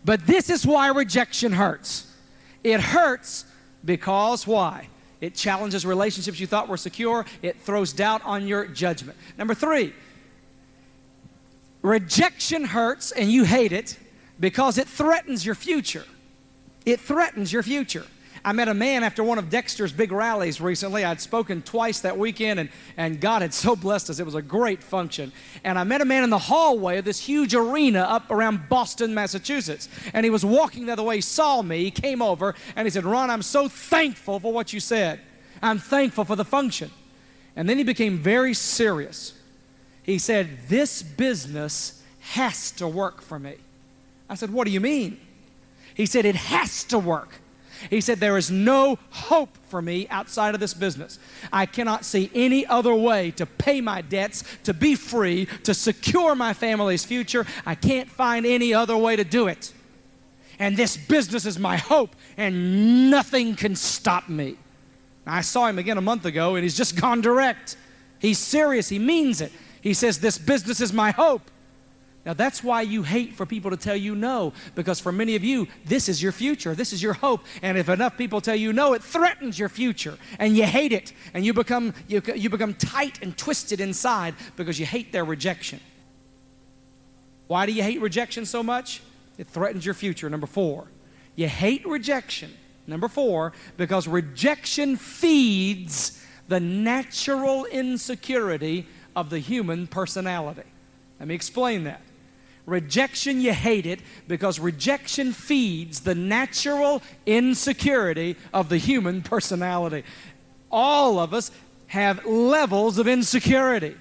But this is why rejection hurts. It hurts because why? It challenges relationships you thought were secure. It throws doubt on your judgment. Number 3, rejection hurts and you hate it because it threatens your future. It threatens your future. I met a man after one of Dexter's big rallies recently. I'd spoken twice that weekend, and God had so blessed us. It was a great function. And I met a man in the hallway of this huge arena up around Boston, Massachusetts. And he was walking the other way. He saw me. He came over, and he said, "Ron, I'm so thankful for what you said. I'm thankful for the function." And then he became very serious. He said, "This business has to work for me." I said, "What do you mean?" He said, "It has to work." He said, "There is no hope for me outside of this business. I cannot see any other way to pay my debts, to be free, to secure my family's future. I can't find any other way to do it. And this business is my hope, and nothing can stop me." I saw him again a month ago, and he's just gone direct. He's serious. He means it. He says, "This business is my hope." Now, that's why you hate for people to tell you no, because for many of you, this is your future. This is your hope. And if enough people tell you no, it threatens your future, and you hate it, and you become tight and twisted inside because you hate their rejection. Why do you hate rejection so much? It threatens your future. Number 4, you hate rejection. Number 4, because rejection feeds the natural insecurity of the human personality. Let me explain that. Rejection, you hate it because rejection feeds the natural insecurity of the human personality. All of us have levels of insecurity.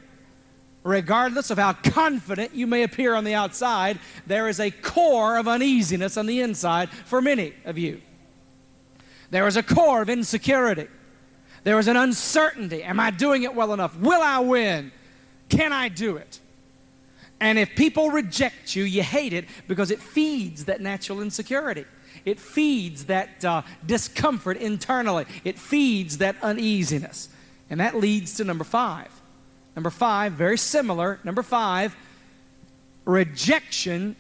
Regardless of how confident you may appear on the outside, there is a core of uneasiness on the inside for many of you. There is a core of insecurity. There is an uncertainty. Am I doing it well enough? Will I win? Can I do it? And if people reject you, you hate it because it feeds that natural insecurity. It feeds that discomfort internally. It feeds that uneasiness. And that leads to number 5. Number 5, very similar. Number 5, rejection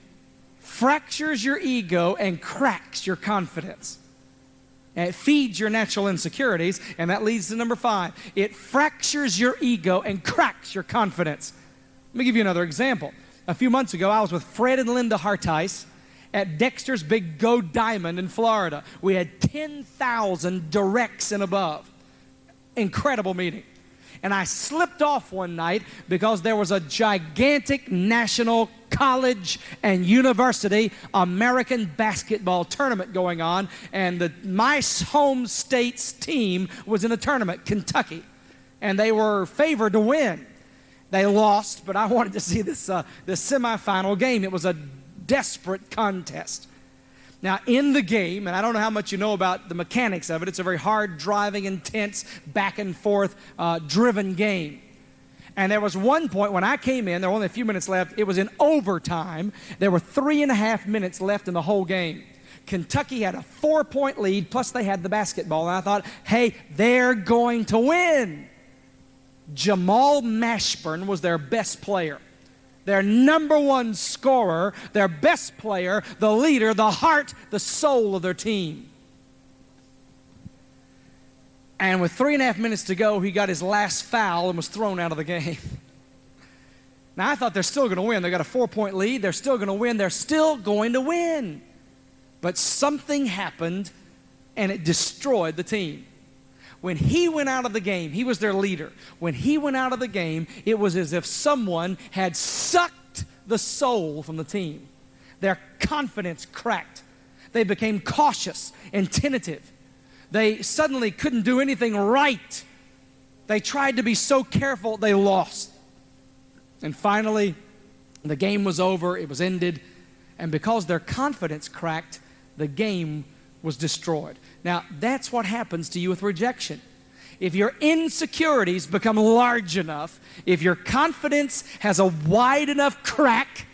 fractures your ego and cracks your confidence. And it feeds your natural insecurities, and that leads to number 5. It fractures your ego and cracks your confidence. Let me give you another example. A few months ago, I was with Fred and Linda Hartice at Dexter's Big Go Diamond in Florida. We had 10,000 directs and above. Incredible meeting. And I slipped off one night because there was a gigantic national college and university American basketball tournament going on, and my home state's team was in a tournament, Kentucky, and they were favored to win. They lost, but I wanted to see this semifinal game. It was a desperate contest. Now, in the game, and I don't know how much you know about the mechanics of it, it's a very hard, driving, intense, back and forth, driven game. And there was one point when I came in, there were only a few minutes left. It was in overtime. There were 3.5 minutes left in the whole game. Kentucky had a 4-point lead, plus they had the basketball. And I thought, hey, they're going to win. Jamal Mashburn was their best player. Their number 1 scorer, their best player, the leader, the heart, the soul of their team. And with 3.5 minutes to go, he got his last foul and was thrown out of the game. Now, I thought they're still going to win. They got a 4-point lead. They're still going to win. They're still going to win. But something happened, and it destroyed the team. When he went out of the game, he was their leader. When he went out of the game, it was as if someone had sucked the soul from the team. Their confidence cracked. They became cautious and tentative. They suddenly couldn't do anything right. They tried to be so careful, they lost. And finally, the game was over, it was ended, and because their confidence cracked, the game was destroyed. Now, that's what happens to you with rejection. If your insecurities become large enough, if your confidence has a wide enough crack,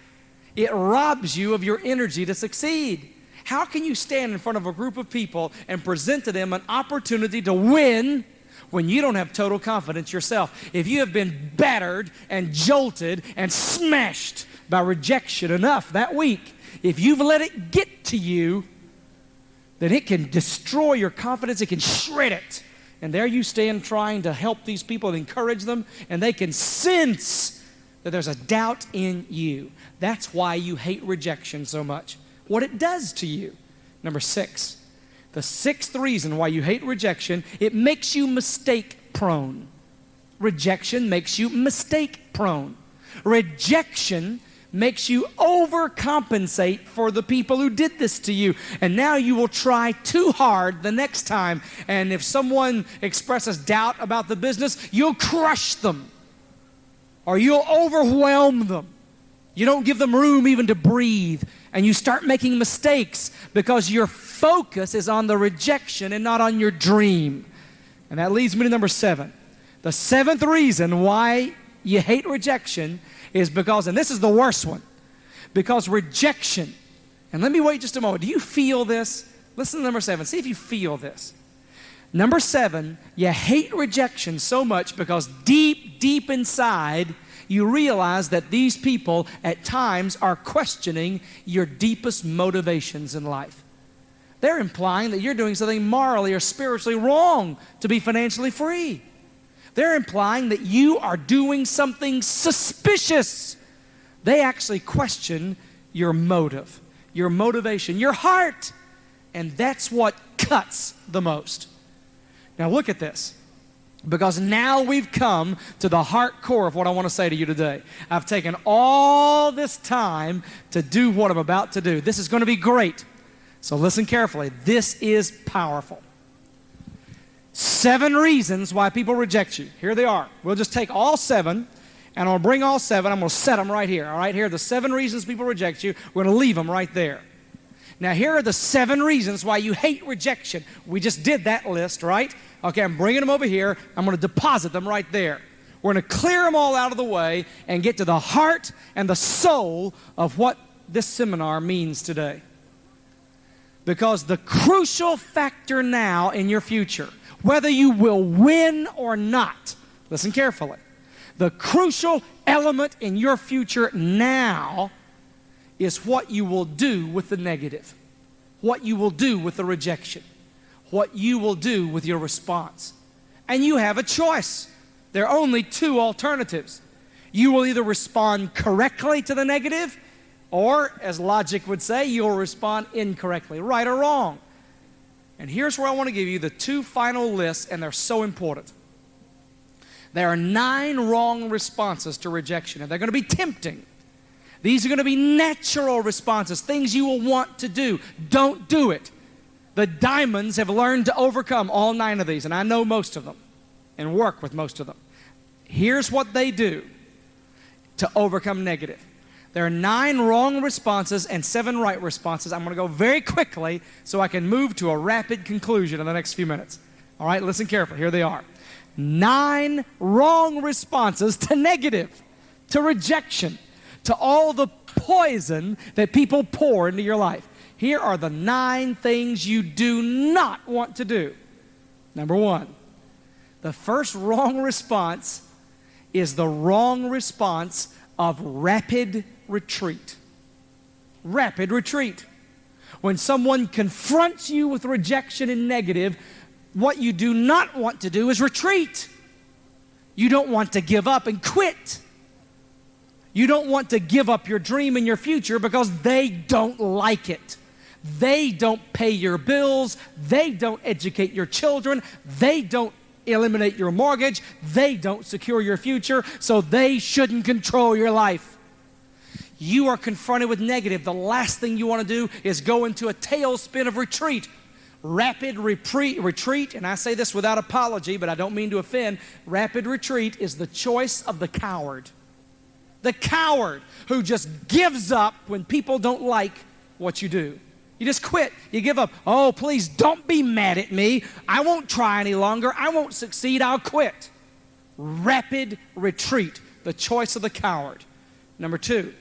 it robs you of your energy to succeed. How can you stand in front of a group of people and present to them an opportunity to win when you don't have total confidence yourself? If you have been battered and jolted and smashed by rejection enough that week, If you've let it get to you, then it can destroy your confidence. It can shred it. And there you stand trying to help these people and encourage them, and they can sense that there's a doubt in you. That's why you hate rejection so much. What it does to you. Number 6. The 6th reason why you hate rejection, it makes you mistake prone. Rejection makes you mistake prone. Rejection makes you overcompensate for the people who did this to you. And now you will try too hard the next time. And if someone expresses doubt about the business, you'll crush them. Or you'll overwhelm them. You don't give them room even to breathe. And you start making mistakes because your focus is on the rejection and not on your dream. And that leads me to number 7. The 7th reason why you hate rejection is because, and this is the worst one, because rejection, and let me wait just a moment. Do you feel this? Listen to number 7. See if you feel this. Number 7, you hate rejection so much because deep, deep inside, you realize that these people at times are questioning your deepest motivations in life. They're implying that you're doing something morally or spiritually wrong to be financially free. They're implying that you are doing something suspicious. They actually question your motive, your motivation, your heart. And that's what cuts the most. Now look at this, because now we've come to the heart core of what I want to say to you today. I've taken all this time to do what I'm about to do. This is going to be great. So listen carefully. This is powerful. 7 reasons why people reject you. Here they are. We'll just take all 7, and I'm going to bring all 7. I'm going to set them right here. All right, here are the 7 reasons people reject you. We're going to leave them right there. Now, here are the 7 reasons why you hate rejection. We just did that list, right? Okay, I'm bringing them over here. I'm going to deposit them right there. We're going to clear them all out of the way and get to the heart and the soul of what this seminar means today. Because the crucial factor now in your future, whether you will win or not, listen carefully, the crucial element in your future now is what you will do with the negative, what you will do with the rejection, what you will do with your response. And you have a choice. There are only 2 alternatives. You will either respond correctly to the negative, or, as logic would say, you'll respond incorrectly, right or wrong. And here's where I want to give you the 2 final lists, and they're so important. There are 9 wrong responses to rejection, and they're going to be tempting. These are going to be natural responses, things you will want to do. Don't do it. The diamonds have learned to overcome all 9 of these, and I know most of them and work with most of them. Here's what they do to overcome negative. There are 9 wrong responses and 7 right responses. I'm going to go very quickly so I can move to a rapid conclusion in the next few minutes. All right, listen carefully. Here they are. 9 wrong responses to negative, to rejection, to all the poison that people pour into your life. Here are the 9 things you do not want to do. Number 1, the first wrong response is the wrong response of rapid retreat. Rapid retreat. When someone confronts you with rejection and negative, what you do not want to do is retreat. You don't want to give up and quit. You don't want to give up your dream and your future because they don't like it. They don't pay your bills. They don't educate your children. They don't eliminate your mortgage. They don't secure your future, so they shouldn't control your life. You are confronted with negative. The last thing you want to do is go into a tailspin of retreat. Rapid retreat, and I say this without apology, but I don't mean to offend, rapid retreat is the choice of the coward. The coward who just gives up when people don't like what you do. You just quit. You give up. Oh, please don't be mad at me. I won't try any longer. I won't succeed. I'll quit. Rapid retreat, the choice of the coward. Number 2,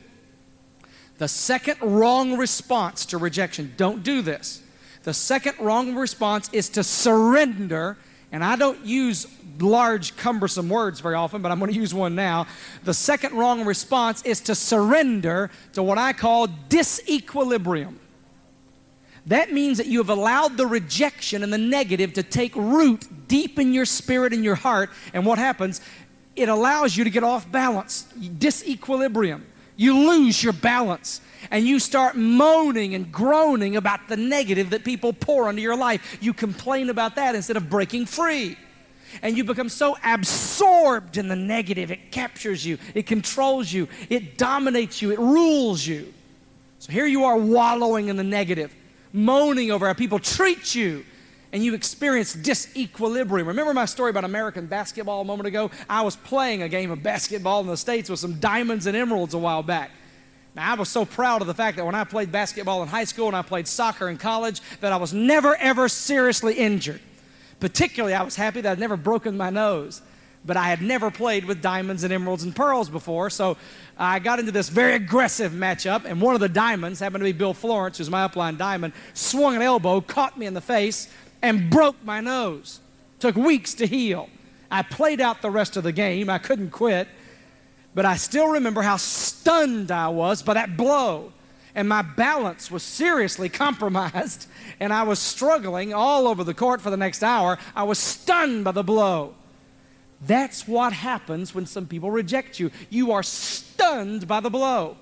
the second wrong response to rejection. Don't do this. The second wrong response is to surrender And I don't use large, cumbersome words very often, but I'm going to use one now. The second wrong response is to surrender to what I call disequilibrium. That means that you have allowed the rejection and the negative to take root deep in your spirit and your heart. And what happens? It allows you to get off balance. Disequilibrium. You lose your balance. And you start moaning and groaning about the negative that people pour into your life. You complain about that instead of breaking free. And you become so absorbed in the negative. It captures you. It controls you. It dominates you. It rules you. So here you are wallowing in the negative, moaning over how people treat you. And you experience disequilibrium. Remember my story about American basketball a moment ago? I was playing a game of basketball in the States with some diamonds and emeralds a while back. Now, I was so proud of the fact that when I played basketball in high school and I played soccer in college, that I was never, ever seriously injured. Particularly, I was happy that I'd never broken my nose. But I had never played with diamonds and emeralds and pearls before, so I got into this very aggressive matchup, and one of the diamonds, happened to be Bill Florence, who's my upline diamond, swung an elbow, caught me in the face, and broke my nose. Took weeks to heal. I played out the rest of the game. I couldn't quit. But I still remember how stunned I was by that blow. And my balance was seriously compromised. And I was struggling all over the court for the next hour. I was stunned by the blow. That's what happens when some people reject you. You are stunned by the blow.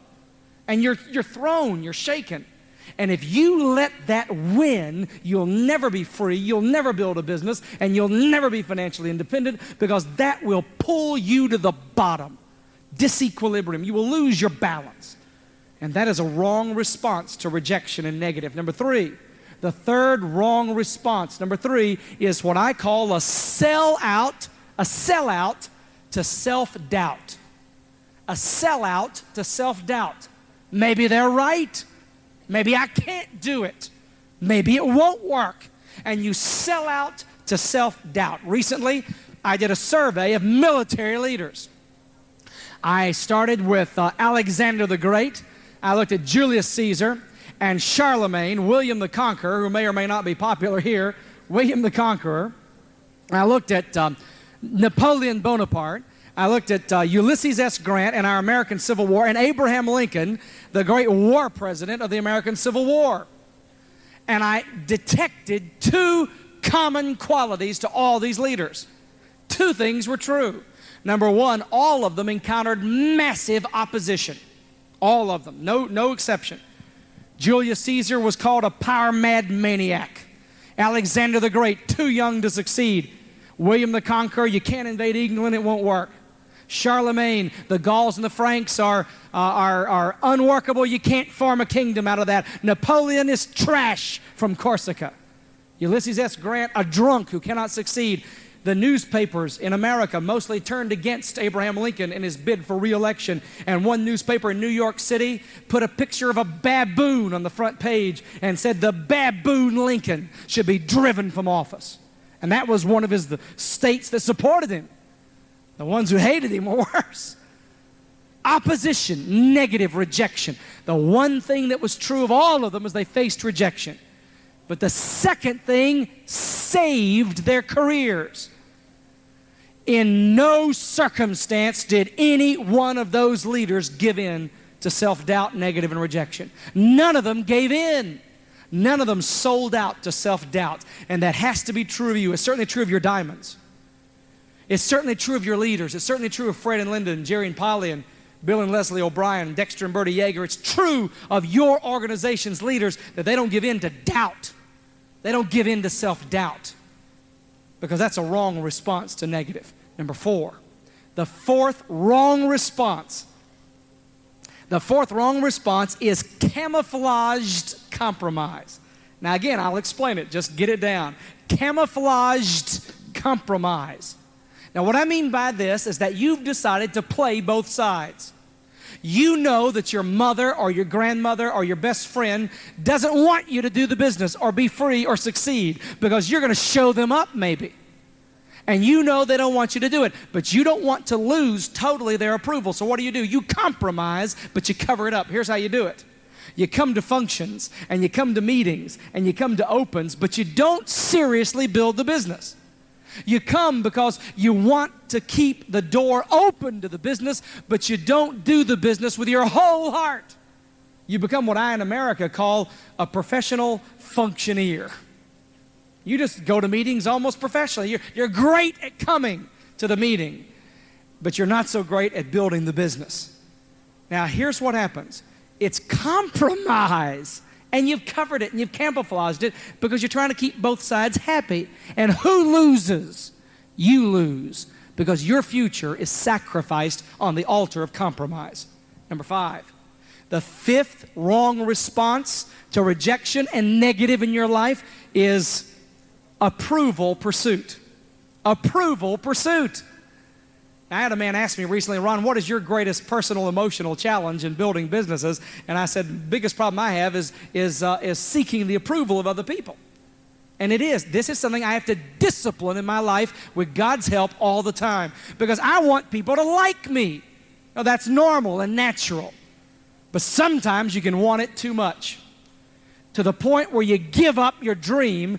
And you're thrown, you're shaken. And if you let that win, you'll never be free, you'll never build a business, and you'll never be financially independent, because that will pull you to the bottom. Disequilibrium. You will lose your balance. And that is a wrong response to rejection and negative. Number three, the third wrong response, number three, is what I call a sellout to self-doubt. A sellout to self-doubt. Maybe they're right. Maybe I can't do it. Maybe it won't work. And you sell out to self-doubt. Recently, I did a survey of military leaders. I started with Alexander the Great. I looked at Julius Caesar and Charlemagne, William the Conqueror, who may or may not be popular here, William the Conqueror. I looked at Napoleon Bonaparte. I looked at Ulysses S. Grant and our American Civil War, and Abraham Lincoln, the great war president of the American Civil War. And I detected two common qualities to all these leaders. Two things were true. Number one, all of them encountered massive opposition. All of them, no exception. Julius Caesar was called a power-mad maniac. Alexander the Great, too young to succeed. William the Conqueror, you can't invade England, it won't work. Charlemagne, the Gauls and the Franks are unworkable, you can't form a kingdom out of that. Napoleon is trash from Corsica. Ulysses S. Grant, a drunk who cannot succeed. The newspapers in America mostly turned against Abraham Lincoln in his bid for re-election. And one newspaper in New York City put a picture of a baboon on the front page and said the baboon Lincoln should be driven from office. And that was one of the states that supported him. The ones who hated him were worse. Opposition, negative, rejection. The one thing that was true of all of them is they faced rejection. But the second thing saved their careers. In no circumstance did any one of those leaders give in to self-doubt, negative, and rejection. None of them gave in. None of them sold out to self-doubt. And that has to be true of you. It's certainly true of your diamonds. It's certainly true of your leaders. It's certainly true of Fred and Linda and Jerry and Polly and Bill and Leslie O'Brien, Dexter and Bertie Yeager. It's true of your organization's leaders that they don't give in to doubt. They don't give in to self-doubt, because that's a wrong response to negative. Number four, the fourth wrong response. The fourth wrong response is camouflaged compromise. Now again, I'll explain it. Just get it down. Camouflaged compromise. Now what I mean by this is that you've decided to play both sides. You know that your mother or your grandmother or your best friend doesn't want you to do the business or be free or succeed, because you're going to show them up maybe. And you know they don't want you to do it, but you don't want to lose totally their approval. So what do? You compromise, but you cover it up. Here's how you do it. You come to functions, and you come to meetings, and you come to opens, but you don't seriously build the business. You come because you want to keep the door open to the business, but you don't do the business with your whole heart. You become what I in America call a professional functioneer. You just go to meetings almost professionally. You're great at coming to the meeting, but you're not so great at building the business. Now, here's what happens. It's compromise. And you've covered it and you've camouflaged it because you're trying to keep both sides happy. And who loses? You lose because your future is sacrificed on the altar of compromise. Number 5, the 5th wrong response to rejection and negative in your life is approval pursuit. Approval pursuit. I had a man ask me recently, Ron, what is your greatest personal emotional challenge in building businesses? And I said, the biggest problem I have is seeking the approval of other people. And it is. This is something I have to discipline in my life with God's help all the time because I want people to like me. Now, that's normal and natural. But sometimes you can want it too much to the point where you give up your dream.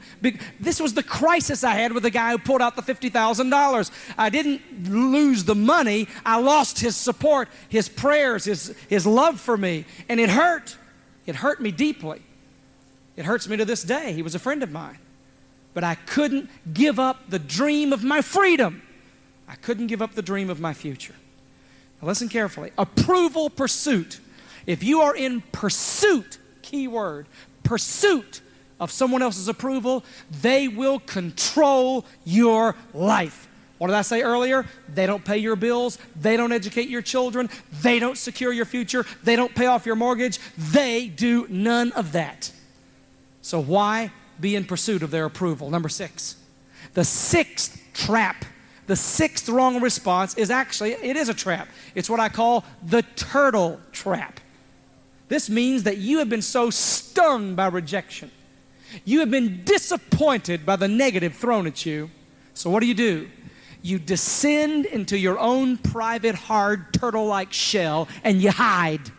This was the crisis I had with the guy who pulled out the $50,000. I didn't lose the money. I lost his support, his prayers, his love for me. And it hurt. It hurt me deeply. It hurts me to this day. He was a friend of mine. But I couldn't give up the dream of my freedom. I couldn't give up the dream of my future. Now listen carefully. Approval pursuit. If you are in pursuit, key word, pursuit of someone else's approval, they will control your life. What did I say earlier? They don't pay your bills. They don't educate your children. They don't secure your future. They don't pay off your mortgage. They do none of that. So why be in pursuit of their approval? Number 6, the 6th trap, the 6th wrong response is actually, it is a trap. It's what I call the turtle trap. This means that you have been so stung by rejection. You have been disappointed by the negative thrown at you. So what do? You descend into your own private, hard, turtle-like shell, and you hide.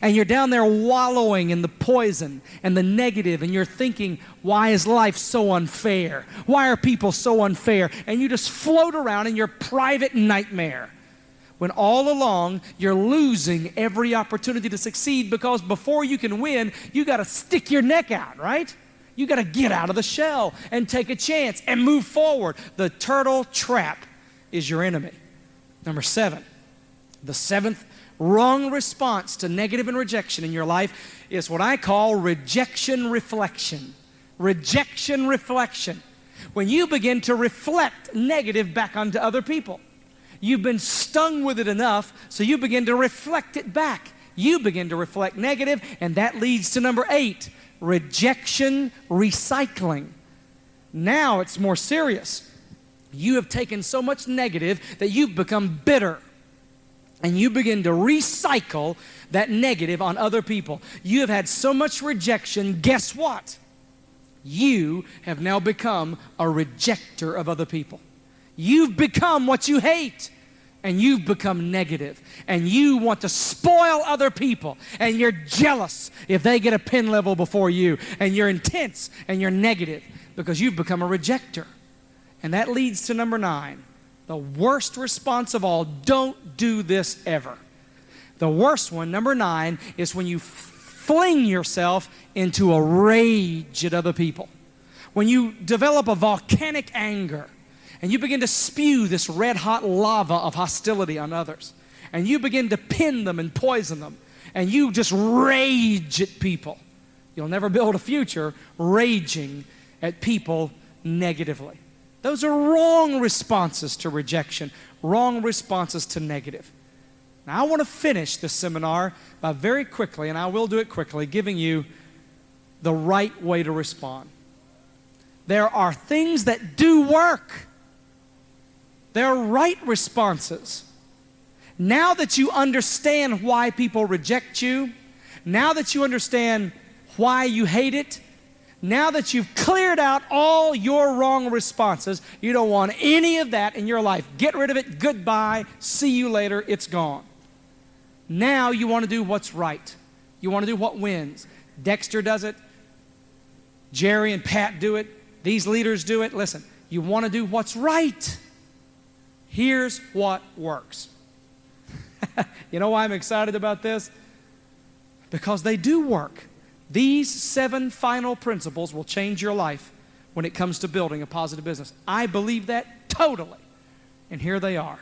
And you're down there wallowing in the poison and the negative, and you're thinking, why is life so unfair? Why are people so unfair? And you just float around in your private nightmare. When all along, you're losing every opportunity to succeed because before you can win, you got to stick your neck out, right? You got to get out of the shell and take a chance and move forward. The turtle trap is your enemy. Number 7, the 7th wrong response to negative and rejection in your life is what I call rejection reflection. Rejection reflection. When you begin to reflect negative back onto other people. You've been stung with it enough, so you begin to reflect it back. You begin to reflect negative, and that leads to number 8, rejection recycling. Now it's more serious. You have taken so much negative that you've become bitter, and you begin to recycle that negative on other people. You have had so much rejection, guess what? You have now become a rejecter of other people. You've become what you hate, and you've become negative, and you want to spoil other people, and you're jealous if they get a pen level before you, and you're intense, and you're negative because you've become a rejecter. And that leads to number 9, the worst response of all. Don't do this ever. The worst one, number 9, is when you fling yourself into a rage at other people. When you develop a volcanic anger, and you begin to spew this red-hot lava of hostility on others. And you begin to pin them and poison them. And you just rage at people. You'll never build a future raging at people negatively. Those are wrong responses to rejection, wrong responses to negative. Now, I want to finish this seminar by very quickly, and I will do it quickly, giving you the right way to respond. There are things that do work. They're right responses. Now that you understand why people reject you, now that you understand why you hate it, now that you've cleared out all your wrong responses, you don't want any of that in your life. Get rid of it. Goodbye. See you later. It's gone. Now you want to do what's right. You want to do what wins. Dexter does it. Jerry and Pat do it. These leaders do it. Listen. You want to do what's right. Here's what works. You know why I'm excited about this? Because they do work. These 7 final principles will change your life when it comes to building a positive business. I believe that totally. And here they are.